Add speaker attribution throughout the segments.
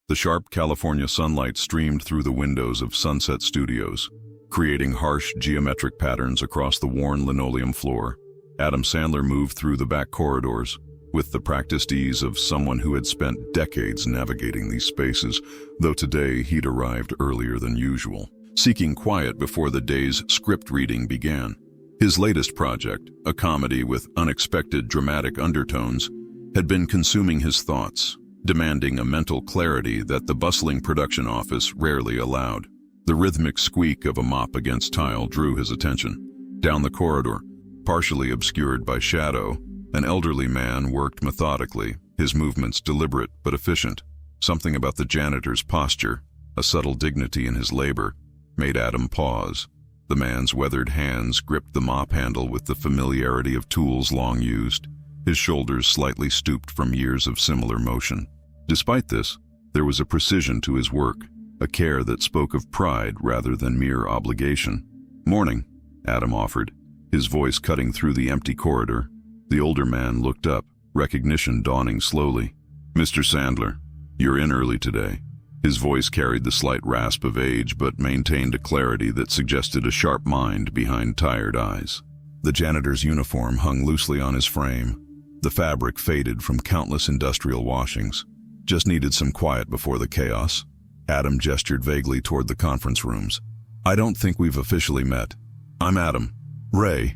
Speaker 1: The sharp California sunlight streamed through the windows of Sunset Studios, creating harsh geometric patterns across the worn linoleum floor. Adam Sandler moved through the back corridors with the practiced ease of someone who had spent decades navigating these spaces, though today he'd arrived earlier than usual, seeking quiet before the day's script reading began. His latest project, a comedy with unexpected dramatic undertones, had been consuming his thoughts, demanding a mental clarity that the bustling production office rarely allowed. The rhythmic squeak of a mop against tile drew his attention. Down the corridor, partially obscured by shadow, an elderly man worked methodically, his movements deliberate but efficient. Something about the janitor's posture, a subtle dignity in his labor, made Adam pause. The man's weathered hands gripped the mop handle with the familiarity of tools long used, his shoulders slightly stooped from years of similar motion. Despite this, there was a precision to his work, a care that spoke of pride rather than mere obligation. "Morning," Adam offered, his voice cutting through the empty corridor. The older man looked up, recognition dawning slowly. "Mr. Sandler, you're in early today." His voice carried the slight rasp of age but maintained a clarity that suggested a sharp mind behind tired eyes. The janitor's uniform hung loosely on his frame, the fabric faded from countless industrial washings. "Just needed some quiet before the chaos." Adam gestured vaguely toward the conference rooms. "I don't think we've officially met. I'm Adam. Ray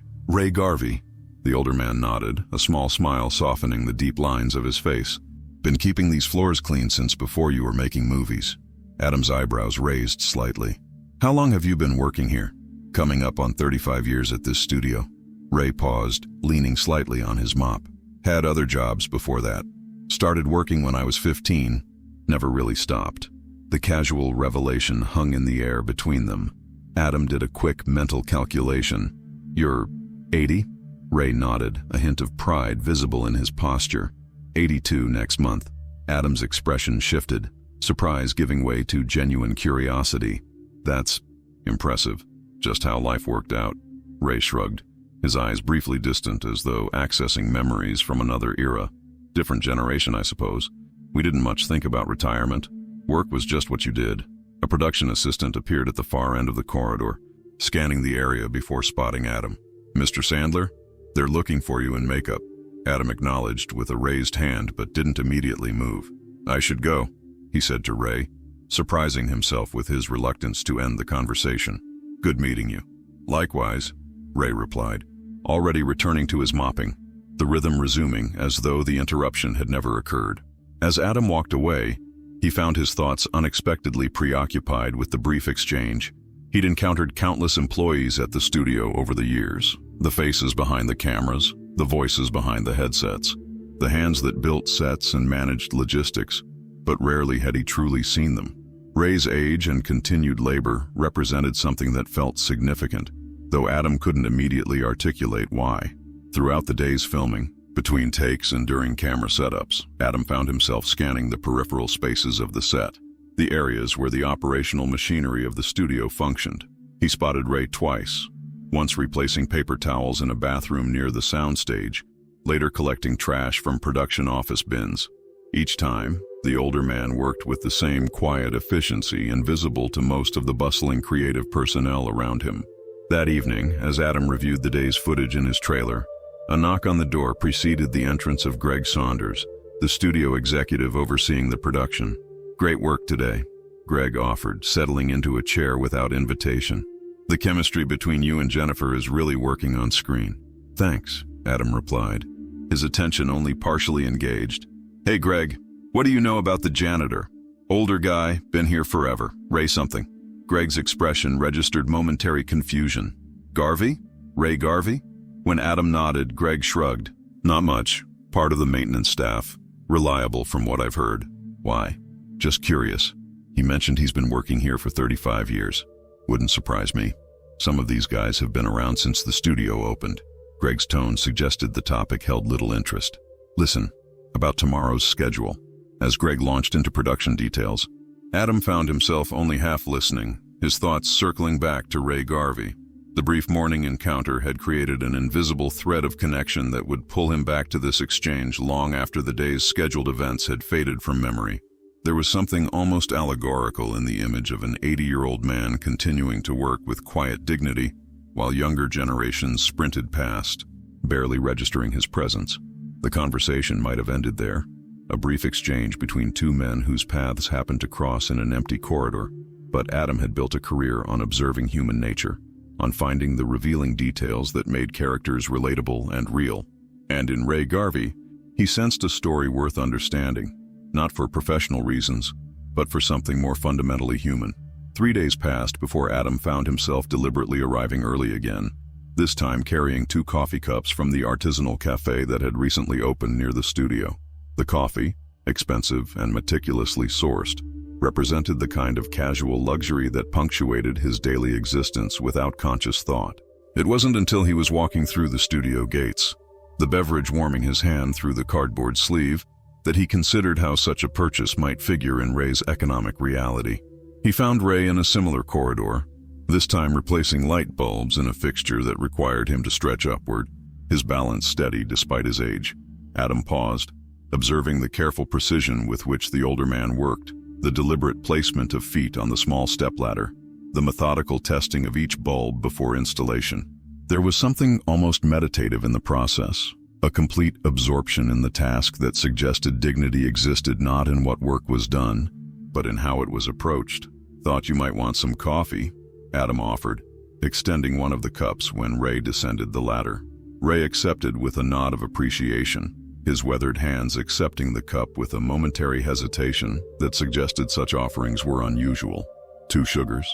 Speaker 1: Garvey." The older man nodded, a small smile softening the deep lines of his face. "Been keeping these floors clean since before you were making movies." Adam's eyebrows raised slightly. "How long have you been working here?" "Coming up on 35 years at this studio." Ray paused, leaning slightly on his mop. "Had other jobs before that. Started working when I was 15. Never really stopped." The casual revelation hung in the air between them. Adam did a quick mental calculation. "You're 80? Ray nodded, a hint of pride visible in his posture. 82 next month." Adam's expression shifted, surprise giving way to genuine curiosity. "That's impressive. Just how life worked out." Ray shrugged, his eyes briefly distant as though accessing memories from another era. "Different generation, I suppose. We didn't much think about retirement. Work was just what you did." A production assistant appeared at the far end of the corridor, scanning the area before spotting Adam. "Mr. Sandler? They're looking for you in makeup." Adam acknowledged with a raised hand but didn't immediately move. "I should go," he said to Ray, surprising himself with his reluctance to end the conversation. "Good meeting you." "Likewise," Ray replied, already returning to his mopping, the rhythm resuming as though the interruption had never occurred. As Adam walked away, he found his thoughts unexpectedly preoccupied with the brief exchange. He'd encountered countless employees at the studio over the years, the faces behind the cameras, the voices behind the headsets, the hands that built sets and managed logistics, but rarely had he truly seen them. Ray's age and continued labor represented something that felt significant, though Adam couldn't immediately articulate why. Throughout the day's filming, between takes and during camera setups, Adam found himself scanning the peripheral spaces of the set, the areas where the operational machinery of the studio functioned. He spotted Ray twice, once replacing paper towels in a bathroom near the soundstage, later collecting trash from production office bins. Each time, the older man worked with the same quiet efficiency invisible to most of the bustling creative personnel around him. That evening, as Adam reviewed the day's footage in his trailer, a knock on the door preceded the entrance of Greg Saunders, the studio executive overseeing the production. "Great work today," Greg offered, settling into a chair without invitation. "The chemistry between you and Jennifer is really working on screen." "Thanks," Adam replied, his attention only partially engaged. "Hey Greg, what do you know about the janitor?" "Older guy, been here forever. Ray something." Greg's expression registered momentary confusion. "Garvey? Ray Garvey?" When Adam nodded, Greg shrugged. "Not much. Part of the maintenance staff. Reliable from what I've heard." "Why?" "Just curious. He mentioned he's been working here for 35 years. Wouldn't surprise me. Some of these guys have been around since the studio opened." Greg's tone suggested the topic held little interest. "Listen, about tomorrow's schedule." As Greg launched into production details, Adam found himself only half listening, his thoughts circling back to Ray Garvey. The brief morning encounter had created an invisible thread of connection that would pull him back to this exchange long after the day's scheduled events had faded from memory. There was something almost allegorical in the image of an 80-year-old man continuing to work with quiet dignity while younger generations sprinted past, barely registering his presence. The conversation might have ended there, a brief exchange between two men whose paths happened to cross in an empty corridor, but Adam had built a career on observing human nature, on finding the revealing details that made characters relatable and real. And in Ray Garvey, he sensed a story worth understanding, not for professional reasons, but for something more fundamentally human. 3 days passed before Adam found himself deliberately arriving early again, this time carrying 2 coffee cups from the artisanal cafe that had recently opened near the studio. The coffee, expensive and meticulously sourced, represented the kind of casual luxury that punctuated his daily existence without conscious thought. It wasn't until he was walking through the studio gates, the beverage warming his hand through the cardboard sleeve, that he considered how such a purchase might figure in Ray's economic reality. He found Ray in a similar corridor, this time replacing light bulbs in a fixture that required him to stretch upward, his balance steady despite his age. Adam paused, observing the careful precision with which the older man worked, the deliberate placement of feet on the small stepladder, the methodical testing of each bulb before installation. There was something almost meditative in the process, a complete absorption in the task that suggested dignity existed not in what work was done, but in how it was approached. "Thought you might want some coffee," Adam offered, extending one of the cups when Ray descended the ladder. Ray accepted with a nod of appreciation, his weathered hands accepting the cup with a momentary hesitation that suggested such offerings were unusual. "2 sugars?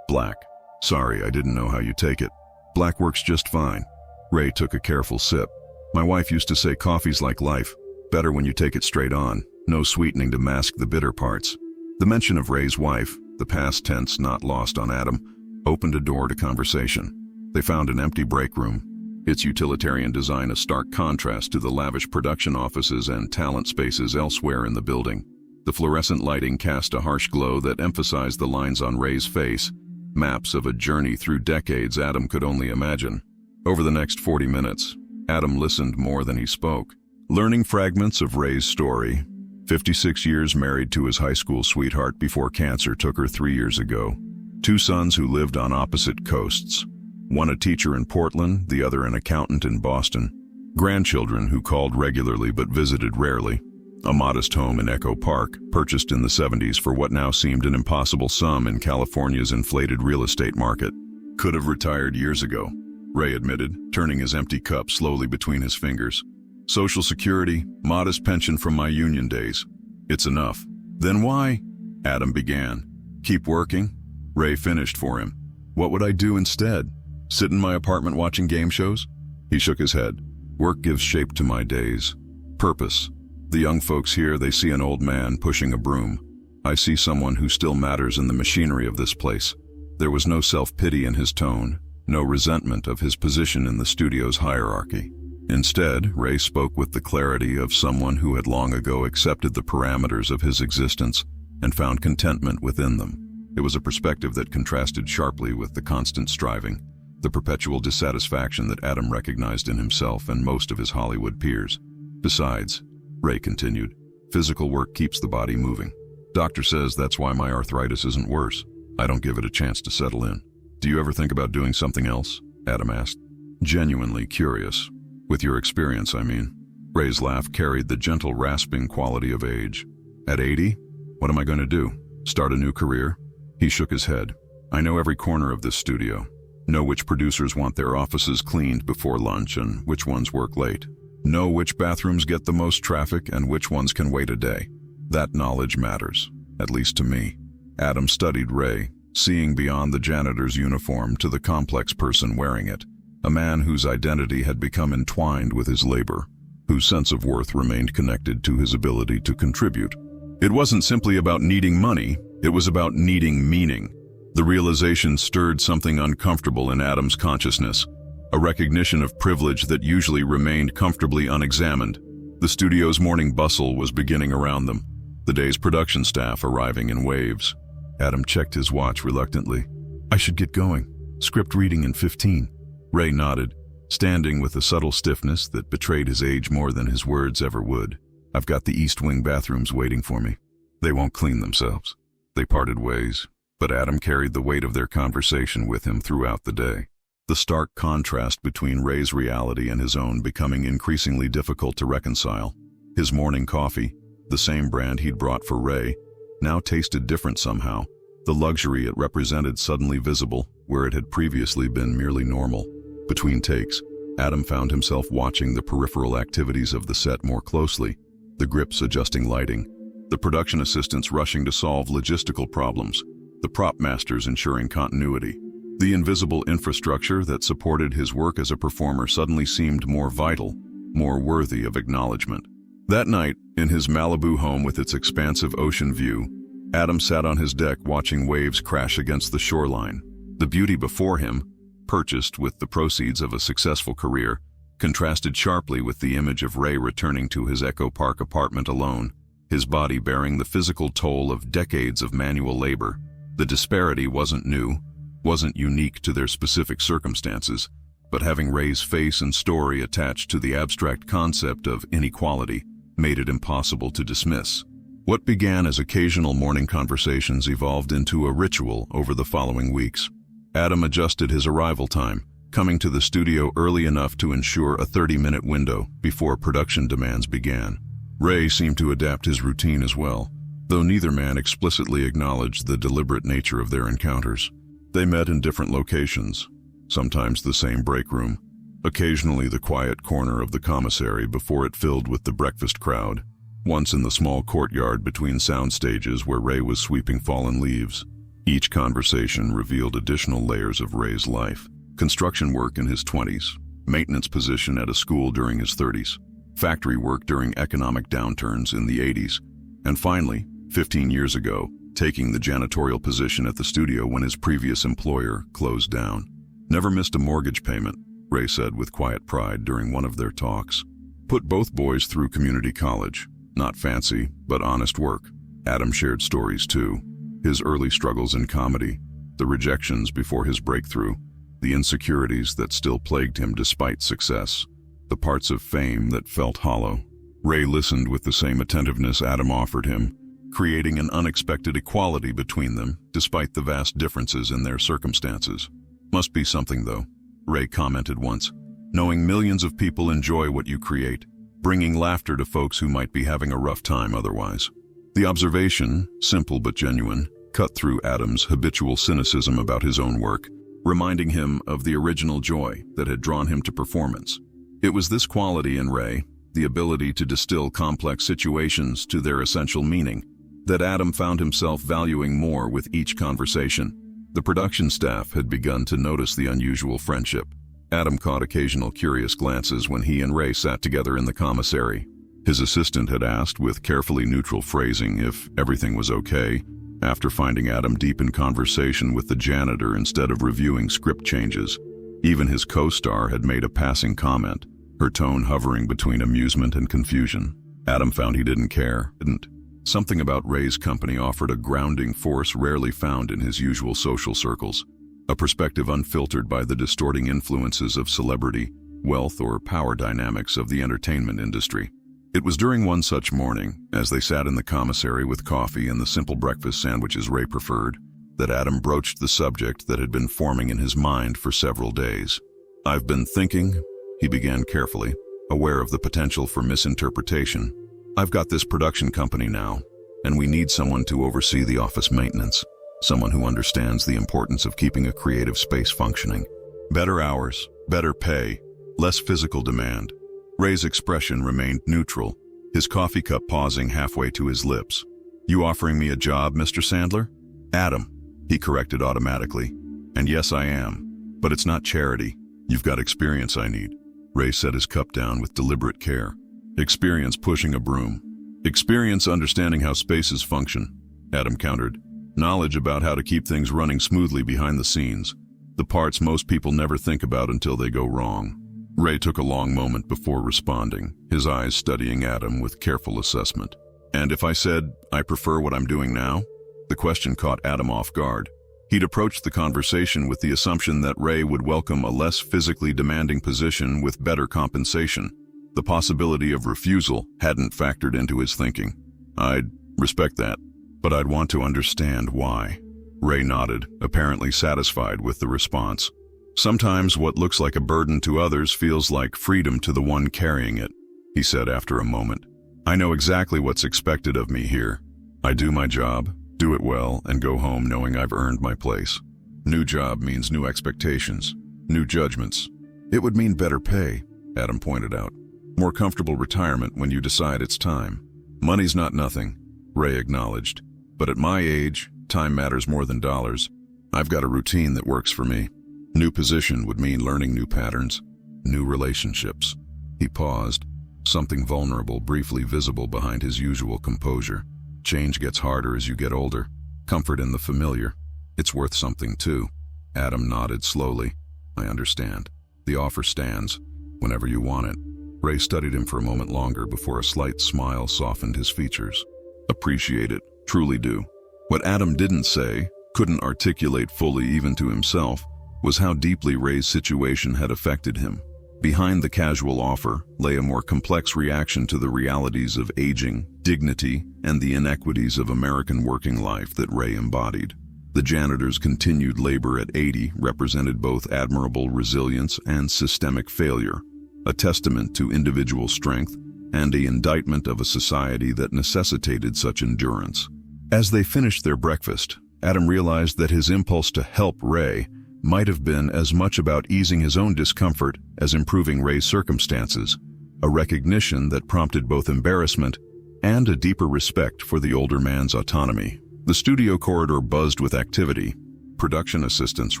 Speaker 1: Black. Sorry, I didn't know how you take it. Black works just fine." Ray took a careful sip. "My wife used to say coffee's like life, better when you take it straight on, no sweetening to mask the bitter parts." The mention of Ray's wife, the past tense not lost on Adam, opened a door to conversation. They found an empty break room, its utilitarian design a stark contrast to the lavish production offices and talent spaces elsewhere in the building. The fluorescent lighting cast a harsh glow that emphasized the lines on Ray's face, maps of a journey through decades Adam could only imagine. Over the next 40 minutes, Adam listened more than he spoke, learning fragments of Ray's story. 56 years married to his high school sweetheart before cancer took her 3 years ago. 2 sons who lived on opposite coasts, one a teacher in Portland, the other an accountant in Boston. Grandchildren who called regularly but visited rarely. A modest home in Echo Park, purchased in the 70s for what now seemed an impossible sum in California's inflated real estate market. "Could have retired years ago," Ray admitted, turning his empty cup slowly between his fingers. "Social Security, modest pension from my union days. It's enough." "Then why?" Adam began. "Keep working?" Ray finished for him. "What would I do instead? Sit in my apartment watching game shows?" He shook his head. "Work gives shape to my days. Purpose. The young folks here, they see an old man pushing a broom. I see someone who still matters in the machinery of this place." There was no self-pity in his tone, no resentment of his position in the studio's hierarchy. Instead, Ray spoke with the clarity of someone who had long ago accepted the parameters of his existence and found contentment within them. It was a perspective that contrasted sharply with the constant striving, the perpetual dissatisfaction that Adam recognized in himself and most of his Hollywood peers. "Besides," Ray continued, "physical work keeps the body moving. Doctor says that's why my arthritis isn't worse. I don't give it a chance to settle in." "Do you ever think about doing something else?" Adam asked, genuinely curious. "With your experience, I mean." Ray's laugh carried the gentle rasping quality of age. "At 80? What am I going to do? Start a new career?" He shook his head. "I know every corner of this studio. Know which producers want their offices cleaned before lunch and which ones work late. Know which bathrooms get the most traffic and which ones can wait a day. That knowledge matters, at least to me." Adam studied Ray, seeing beyond the janitor's uniform to the complex person wearing it, a man whose identity had become entwined with his labor, whose sense of worth remained connected to his ability to contribute. It wasn't simply about needing money, it was about needing meaning. The realization stirred something uncomfortable in Adam's consciousness, a recognition of privilege that usually remained comfortably unexamined. The studio's morning bustle was beginning around them, the day's production staff arriving in waves. Adam checked his watch reluctantly. "I should get going. Script reading in 15. Ray nodded, standing with a subtle stiffness that betrayed his age more than his words ever would. "I've got the East Wing bathrooms waiting for me." They won't clean themselves. They parted ways, but Adam carried the weight of their conversation with him throughout the day. The stark contrast between Ray's reality and his own becoming increasingly difficult to reconcile. His morning coffee, the same brand he'd brought for Ray, now tasted different somehow. The luxury it represented suddenly visible, where it had previously been merely normal. Between takes, Adam found himself watching the peripheral activities of the set more closely, the grips adjusting lighting, the production assistants rushing to solve logistical problems, the prop masters ensuring continuity. The invisible infrastructure that supported his work as a performer suddenly seemed more vital, more worthy of acknowledgement. That night, in his Malibu home with its expansive ocean view, Adam sat on his deck watching waves crash against the shoreline. The beauty before him, purchased with the proceeds of a successful career, contrasted sharply with the image of Ray returning to his Echo Park apartment alone, his body bearing the physical toll of decades of manual labor. The disparity wasn't new, wasn't unique to their specific circumstances, but having Ray's face and story attached to the abstract concept of inequality made it impossible to dismiss. What began as occasional morning conversations evolved into a ritual over the following weeks. Adam adjusted his arrival time, coming to the studio early enough to ensure a 30-minute window before production demands began. Ray seemed to adapt his routine as well, though neither man explicitly acknowledged the deliberate nature of their encounters. They met in different locations, sometimes the same break room, occasionally the quiet corner of the commissary before it filled with the breakfast crowd, once in the small courtyard between sound stages where Ray was sweeping fallen leaves. Each conversation revealed additional layers of Ray's life. Construction work in his 20s, maintenance position at a school during his 30s, factory work during economic downturns in the 80s, and finally, 15 years ago, taking the janitorial position at the studio when his previous employer closed down. Never missed a mortgage payment, Ray said with quiet pride during one of their talks. Put both boys through community college. Not fancy, but honest work. Adam shared stories too. His early struggles in comedy, the rejections before his breakthrough, the insecurities that still plagued him despite success, the parts of fame that felt hollow. Ray listened with the same attentiveness Adam offered him, creating an unexpected equality between them despite the vast differences in their circumstances. Must be something though, Ray commented once, knowing millions of people enjoy what you create, bringing laughter to folks who might be having a rough time otherwise. The observation, simple but genuine, cut through Adam's habitual cynicism about his own work, reminding him of the original joy that had drawn him to performance. It was this quality in Ray, the ability to distill complex situations to their essential meaning, that Adam found himself valuing more with each conversation. The production staff had begun to notice the unusual friendship. Adam caught occasional curious glances when he and Ray sat together in the commissary. His assistant had asked with carefully neutral phrasing if everything was okay, after finding Adam deep in conversation with the janitor instead of reviewing script changes. Even his co-star had made a passing comment, her tone hovering between amusement and confusion. Adam found he didn't care, didn't. Something about Ray's company offered a grounding force rarely found in his usual social circles, a perspective unfiltered by the distorting influences of celebrity, wealth, or power dynamics of the entertainment industry. It was during one such morning, as they sat in the commissary with coffee and the simple breakfast sandwiches Ray preferred, that Adam broached the subject that had been forming in his mind for several days. "I've been thinking," he began carefully, aware of the potential for misinterpretation. "I've got this production company now, and we need someone to oversee the office maintenance, someone who understands the importance of keeping a creative space functioning. Better hours, better pay, less physical demand." Ray's expression remained neutral, his coffee cup pausing halfway to his lips. "You offering me a job, Mr. Sandler?" "Adam," he corrected automatically. "And yes, I am. But it's not charity. You've got experience I need." Ray set his cup down with deliberate care. "Experience pushing a broom. Experience understanding how spaces function," Adam countered. "Knowledge about how to keep things running smoothly behind the scenes, the parts most people never think about until they go wrong." Ray took a long moment before responding, his eyes studying Adam with careful assessment. "And if I said, I prefer what I'm doing now?" The question caught Adam off guard. He'd approached the conversation with the assumption that Ray would welcome a less physically demanding position with better compensation. The possibility of refusal hadn't factored into his thinking. "I'd respect that," But I'd want to understand why. Ray nodded, apparently satisfied with the response. Sometimes what looks like a burden to others feels like freedom to the one carrying it, he said after a moment. I know exactly what's expected of me here. I do my job, do it well, and go home knowing I've earned my place. New job means new expectations, new judgments. It would mean better pay, Adam pointed out. More comfortable retirement when you decide it's time. Money's not nothing, Ray acknowledged. But at my age, time matters more than dollars. I've got a routine that works for me. New position would mean learning new patterns, new relationships. He paused, something vulnerable briefly visible behind his usual composure. Change gets harder as you get older. Comfort in the familiar. It's worth something too. Adam nodded slowly. I understand. The offer stands, whenever you want it. Ray studied him for a moment longer before a slight smile softened his features. Appreciate it, truly do. What Adam didn't say, couldn't articulate fully even to himself, was how deeply Ray's situation had affected him. Behind the casual offer lay a more complex reaction to the realities of aging, dignity, and the inequities of American working life that Ray embodied. The janitor's continued labor at 80 represented both admirable resilience and systemic failure, a testament to individual strength and an indictment of a society that necessitated such endurance. As they finished their breakfast, Adam realized that his impulse to help Ray might have been as much about easing his own discomfort as improving Ray's circumstances, a recognition that prompted both embarrassment and a deeper respect for the older man's autonomy. The studio corridor buzzed with activity, production assistants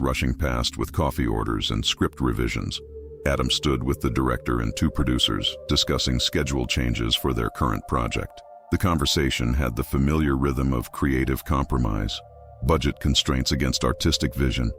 Speaker 1: rushing past with coffee orders and script revisions. Adam stood with the director and two producers, discussing schedule changes for their current project. The conversation had the familiar rhythm of creative compromise, budget constraints against artistic vision,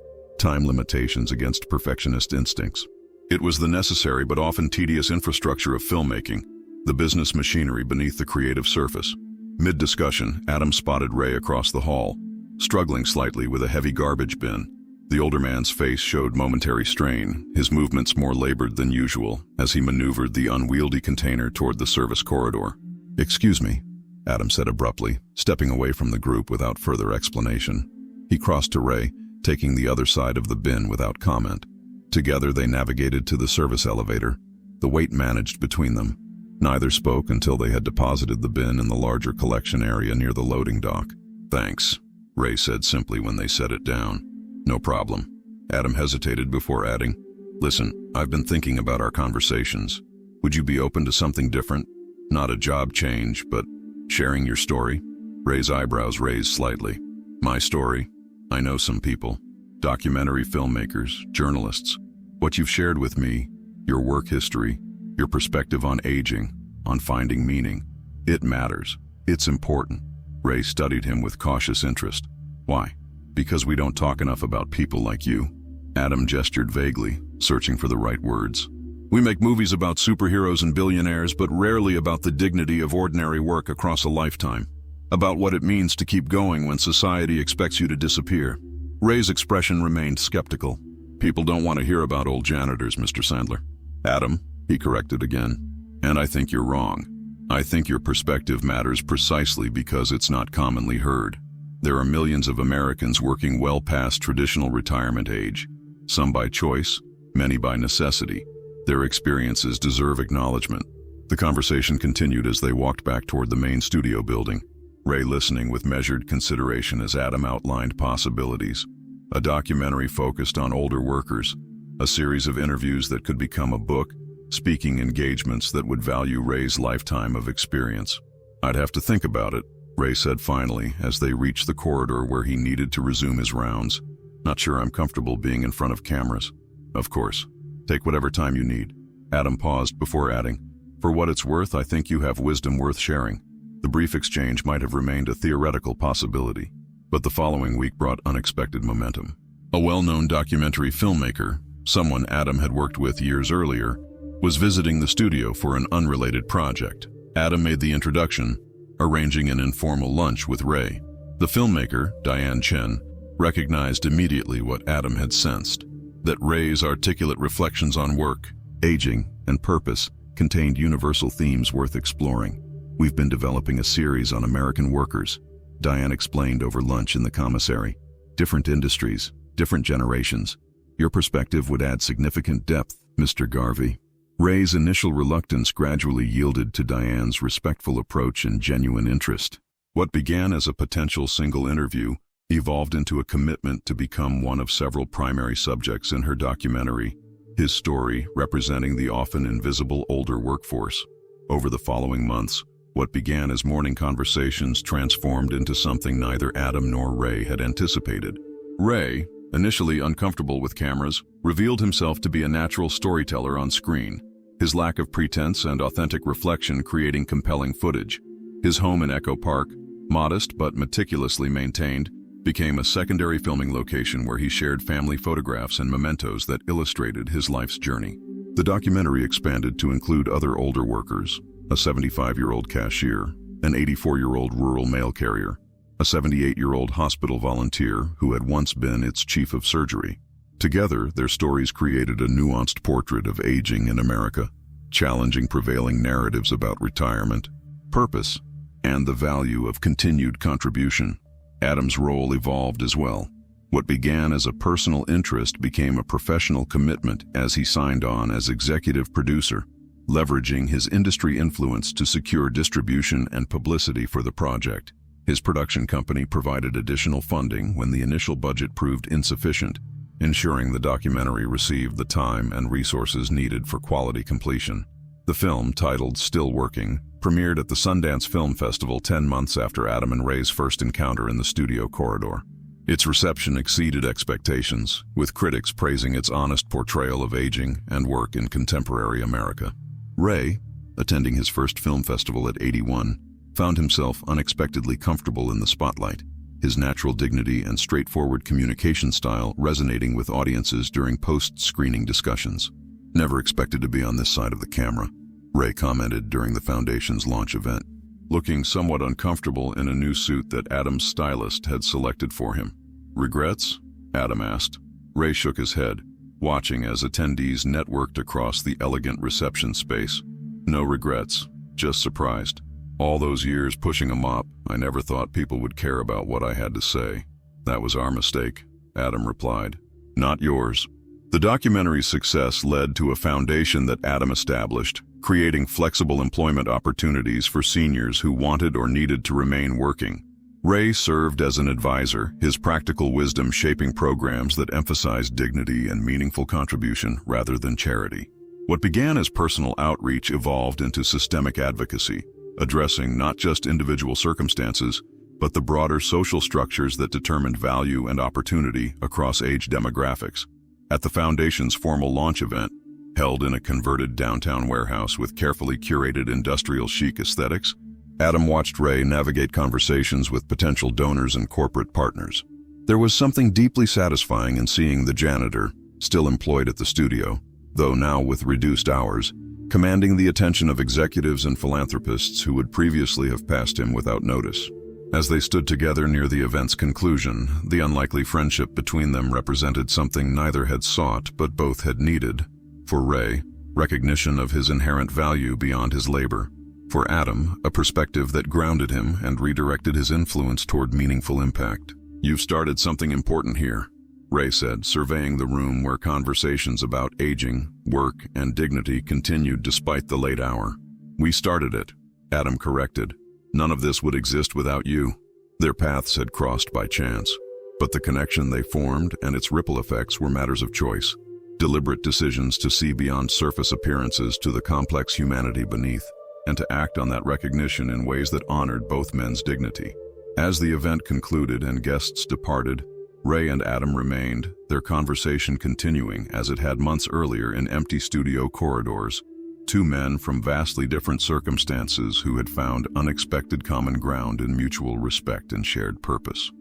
Speaker 1: time limitations against perfectionist instincts. It was the necessary but often tedious infrastructure of filmmaking, the business machinery beneath the creative surface. Mid-discussion, Adam spotted Ray across the hall, struggling slightly with a heavy garbage bin. The older man's face showed momentary strain, his movements more labored than usual as he maneuvered the unwieldy container toward the service corridor. Excuse me, Adam said abruptly, stepping away from the group without further explanation. He crossed to Ray, taking the other side of the bin without comment. Together they navigated to the service elevator, the weight managed between them. Neither spoke until they had deposited the bin in the larger collection area near the loading dock. Thanks, Ray said simply when they set it down. No problem. Adam hesitated before adding, Listen, I've been thinking about our conversations. Would you be open to something different? Not a job change, but sharing your story? Ray's eyebrows raised slightly. My story? I know some people. Documentary filmmakers, journalists. What you've shared with me, your work history, your perspective on aging, on finding meaning. It matters. It's important. Ray studied him with cautious interest. Why? Because we don't talk enough about people like you. Adam gestured vaguely, searching for the right words. We make movies about superheroes and billionaires, but rarely about the dignity of ordinary work across a lifetime. About what it means to keep going when society expects you to disappear. Ray's expression remained skeptical. People don't want to hear about old janitors, Mr. Sandler. Adam, he corrected again. And I think you're wrong. I think your perspective matters precisely because it's not commonly heard. There are millions of Americans working well past traditional retirement age, some by choice, many by necessity. Their experiences deserve acknowledgement. The conversation continued as they walked back toward the main studio building, Ray listening with measured consideration as Adam outlined possibilities. A documentary focused on older workers, a series of interviews that could become a book, speaking engagements that would value Ray's lifetime of experience. I'd have to think about it, Ray said finally as they reached the corridor where he needed to resume his rounds. Not sure I'm comfortable being in front of cameras. Of course. Take whatever time you need. Adam paused before adding, For what it's worth, I think you have wisdom worth sharing. The brief exchange might have remained a theoretical possibility, but the following week brought unexpected momentum. A well-known documentary filmmaker, someone Adam had worked with years earlier, was visiting the studio for an unrelated project. Adam made the introduction, arranging an informal lunch with Ray. The filmmaker, Diane Chen, recognized immediately what Adam had sensed, that Ray's articulate reflections on work, aging, and purpose contained universal themes worth exploring. We've been developing a series on American workers, Diane explained over lunch in the commissary. "Different industries, different generations. Your perspective would add significant depth, Mr. Garvey." Ray's initial reluctance gradually yielded to Diane's respectful approach and genuine interest. What began as a potential single interview evolved into a commitment to become one of several primary subjects in her documentary, his story representing the often invisible older workforce. Over the following months, what began as morning conversations transformed into something neither Adam nor Ray had anticipated. Ray, initially uncomfortable with cameras, revealed himself to be a natural storyteller on screen, his lack of pretense and authentic reflection creating compelling footage. His home in Echo Park, modest but meticulously maintained, became a secondary filming location where he shared family photographs and mementos that illustrated his life's journey. The documentary expanded to include other older workers, a 75-year-old cashier, an 84-year-old rural mail carrier, a 78-year-old hospital volunteer who had once been its chief of surgery. Together, their stories created a nuanced portrait of aging in America, challenging prevailing narratives about retirement, purpose, and the value of continued contribution. Adam's role evolved as well. What began as a personal interest became a professional commitment as he signed on as executive producer, leveraging his industry influence to secure distribution and publicity for the project. His production company provided additional funding when the initial budget proved insufficient, ensuring the documentary received the time and resources needed for quality completion. The film, titled Still Working, premiered at the Sundance Film Festival 10 months after Adam and Ray's first encounter in the studio corridor. Its reception exceeded expectations, with critics praising its honest portrayal of aging and work in contemporary America. Ray, attending his first film festival at 81, found himself unexpectedly comfortable in the spotlight, his natural dignity and straightforward communication style resonating with audiences during post-screening discussions. "Never expected to be on this side of the camera," Ray commented during the foundation's launch event, looking somewhat uncomfortable in a new suit that Adam's stylist had selected for him. "Regrets?" Adam asked. Ray shook his head, watching as attendees networked across the elegant reception space. "No regrets, just surprised. All those years pushing a mop, I never thought people would care about what I had to say. That was our mistake," Adam replied. "Not yours." The documentary's success led to a foundation that Adam established, creating flexible employment opportunities for seniors who wanted or needed to remain working. Ray served as an advisor, his practical wisdom shaping programs that emphasized dignity and meaningful contribution rather than charity. What began as personal outreach evolved into systemic advocacy, addressing not just individual circumstances, but the broader social structures that determined value and opportunity across age demographics. At the Foundation's formal launch event, held in a converted downtown warehouse with carefully curated industrial chic aesthetics, Adam watched Ray navigate conversations with potential donors and corporate partners. There was something deeply satisfying in seeing the janitor, still employed at the studio, though now with reduced hours, commanding the attention of executives and philanthropists who would previously have passed him without notice. As they stood together near the event's conclusion, the unlikely friendship between them represented something neither had sought but both had needed. For Ray, recognition of his inherent value beyond his labor. For Adam, a perspective that grounded him and redirected his influence toward meaningful impact. "You've started something important here," Ray said, surveying the room where conversations about aging, work, and dignity continued despite the late hour. "We started it," Adam corrected. "None of this would exist without you." Their paths had crossed by chance, but the connection they formed and its ripple effects were matters of choice. Deliberate decisions to see beyond surface appearances to the complex humanity beneath, and to act on that recognition in ways that honored both men's dignity. As the event concluded and guests departed, Ray and Adam remained, their conversation continuing as it had months earlier in empty studio corridors. Two men from vastly different circumstances who had found unexpected common ground in mutual respect and shared purpose.